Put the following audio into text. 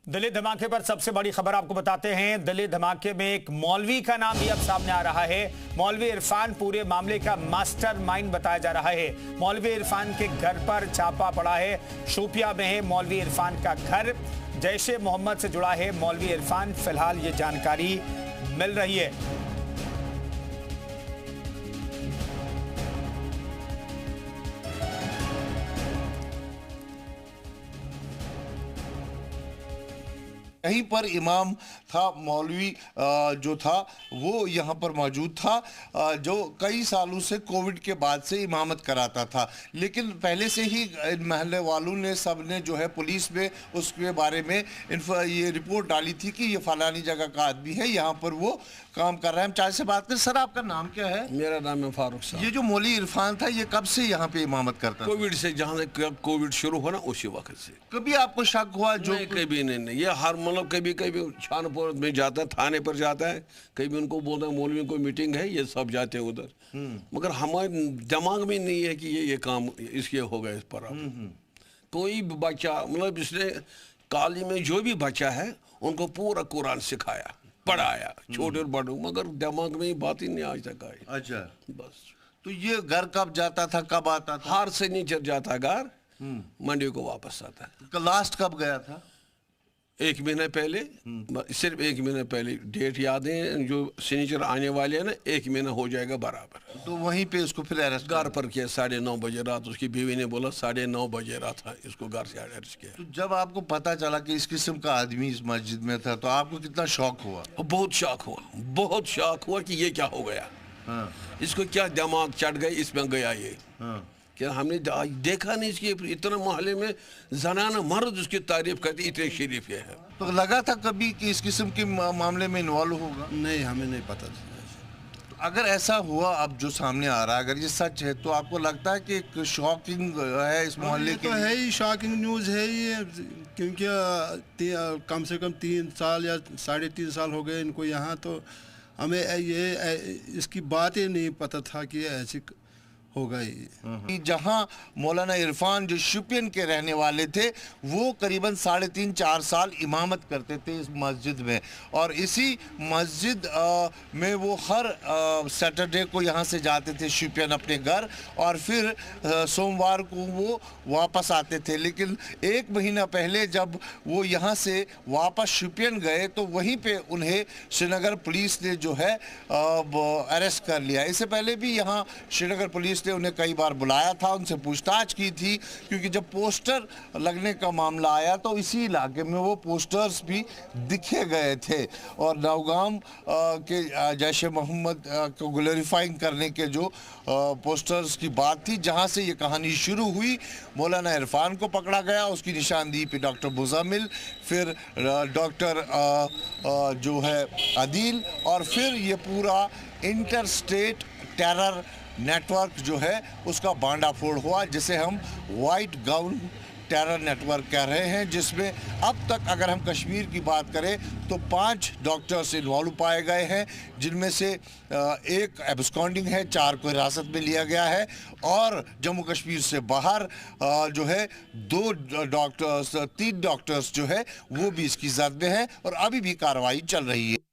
दिल्ली धमाके पर सबसे बड़ी खबर आपको बताते हैं। दिल्ली धमाके में एक मौलवी का नाम भी अब सामने आ रहा है। मौलवी इरफान पूरे मामले का मास्टरमाइंड बताया जा रहा है। मौलवी इरफान के घर पर छापा पड़ा है। शोपिया में है मौलवी इरफान का घर। जैश ए मोहम्मद से जुड़ा है मौलवी इरफान, फिलहाल ये जानकारी मिल रही है। कहीं पर इमाम था, मौलवी जो था वो यहाँ पर मौजूद था, जो कई सालों से कोविड के बाद से इमामत कराता था। लेकिन पहले से ही महल्ले वालों ने सब ने जो है पुलिस में उसके बारे में ये रिपोर्ट डाली थी कि ये फलानी जगह का आदमी है, यहाँ पर वो काम कर रहा है। हम चाय से बात करें। सर, आपका नाम क्या है? मेरा नाम है फारूक साहब। ये जो मौलवी इरफान था ये कब से यहाँ पे इमामत करता था? कोविड से, जहाँ से कोविड शुरू हुआ ना उसी वक्त से। कभी आपको शक हुआ? जो कभी नहीं, ये हर मतलब कभी कभी छानपुर में जाता है, थाने पर जाता है, कभी उनको बोलता है मौलवी को मीटिंग है, ये सब जाते हैं उधर। मगर हमारे दिमाग में नहीं है कि ये काम इसके हो गए इस पर। कोई बच्चा मतलब इसने कॉलेज में जो भी बच्चा है उनको पूरा कुरान सिखाया, पढ़ाया, छोटे और बड़ों, मगर दिमाग में बात ही नहीं आज तक आई। अच्छा, बस। तो ये घर कब जाता था, कब आता था? हार से नहीं जाता घर, मंडे को वापस आता है। लास्ट कब गया था? 1 महीने पहले, सिर्फ 1 महीने पहले। डेट याद है, जो सिग्नेचर आने वाले हैं ना, 1 महीना हो जाएगा बराबर। तो वहीं पे उसको फिर अरेस्ट घर पर किया 9:30 बजे रात। उसकी बीवी ने बोला 9:30 बजे रात था, इसको घर से अरेस्ट किया। तो जब आपको पता चला कि इस किस्म का आदमी इस मस्जिद में था तो आपको कितना शौक हुआ? बहुत शौक हुआ, बहुत शौक हुआ कि ये क्या हो गया। इसको क्या दिमाग चढ़ गई, इसमें गया ये। क्या हमने देखा नहीं इसकी इतना मोहल्ले में जनाना मर्द उसकी तारीफ करते, इतने शरीफ है। तो लगा था कभी कि इस किस्म के मामले में इन्वॉल्व होगा? नहीं, हमें नहीं पता था। तो अगर ऐसा हुआ, अब जो सामने आ रहा है, अगर ये सच है तो आपको लगता है कि एक शॉकिंग है इस मोहल्ले की? तो है ही, शॉकिंग न्यूज़ है ये, क्योंकि कम से कम 3 साल या 3.5 साल हो गए इनको यहाँ। तो हमें ये इसकी बात ही नहीं पता था कि ऐसी होगा ही। जहां मौलाना इरफान जो शोपियन के रहने वाले थे वो करीबन 3.5-4 साल इमामत करते थे इस मस्जिद में, और इसी मस्जिद में वो हर सैटरडे को यहाँ से जाते थे शोपियन अपने घर, और फिर सोमवार को वो वापस आते थे। लेकिन 1 महीना पहले जब वो यहाँ से वापस शोपियन गए तो वहीं पे उन्हें श्रीनगर पुलिस ने जो है अरेस्ट कर लिया। इससे पहले भी यहाँ श्रीनगर पुलिस ने उन्हें कई बार बुलाया था, उनसे पूछताछ की थी, क्योंकि जब पोस्टर लगने का मामला आया तो इसी इलाके में वो पोस्टर्स भी दिखे गए थे। और नौगाम के जैश ए मोहम्मद को ग्लोरीफाइंग करने के जो पोस्टर्स की बात थी, जहां से ये कहानी शुरू हुई। मौलाना इरफान को पकड़ा गया, उसकी निशानदेही पे डॉक्टर मुज़म्मिल, फिर डॉक्टर जो है आदिल, और फिर ये पूरा इंटर स्टेट टेरर नेटवर्क जो है उसका बांडाफोड़ हुआ, जिसे हम वाइट गाउन टेरर नेटवर्क कह रहे हैं, जिसमें अब तक अगर हम कश्मीर की बात करें तो 5 डॉक्टर्स इन्वॉल्व पाए गए हैं, जिनमें से 1 एब्सकॉन्डिंग है, 4 को हिरासत में लिया गया है, और जम्मू कश्मीर से बाहर जो है 3 डॉक्टर्स जो है वो भी इसकी जद में हैं, और अभी भी कार्रवाई चल रही है।